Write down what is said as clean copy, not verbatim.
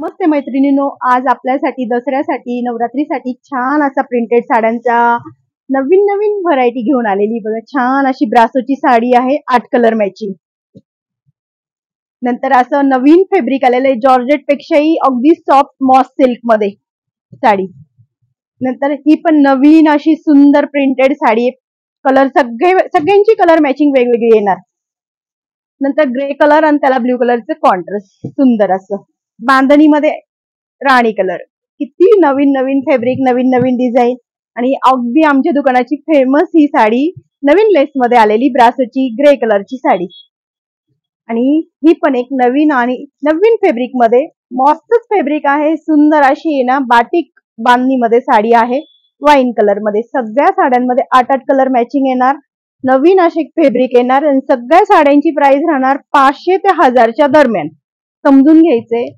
नमस्ते मैत्रिणींनो, आज आपल्यासाठी दसऱ्यासाठी नवरात्रीसाठी छान असा प्रिंटेड साड्यांचा नवीन नवीन व्हरायटी घेऊन आलेली बघा. छान अशी ब्रासोची साडी आहे 8 कलर मॅचिंग. नंतर असं नवीन फॅब्रिक आलेलं आहे जॉर्जेट पेक्षाही अगदी सॉफ्ट मॉस सिल्क मध्ये साडी. नंतर ही पण नवीन अशी सुंदर प्रिंटेड साडी आहे. कलर सगळ्यांची कलर मॅचिंग वेगवेगळी येणार. नंतर ग्रे कलर आणि त्याला ब्ल्यू कलरचं कॉन्ट्रास्ट सुंदर असं बांधणीमध्ये राणी कलर. किती नवीन नवीन फॅब्रिक, नवीन नवीन डिझाईन आणि अगदी आमच्या दुकानाची फेमस ही साडी नवीन लेस मध्ये आलेली ब्रासोची ग्रे कलरची साडी. आणि ही पण एक नवीन आणि नवीन फॅब्रिक मध्ये मस्तच फॅब्रिक आहे. सुंदर अशी आहे ना बाटिक बांधणीमध्ये साडी आहे वाईन कलर मध्ये. सगळ्या साड्यांमध्ये 8-8 कलर मॅचिंग येणार. नवीन असे फॅब्रिक येणार आणि सगळ्या साड्यांची प्राइस राहणार 500 ते 1000च्या दरम्यान. समजून घ्यायचे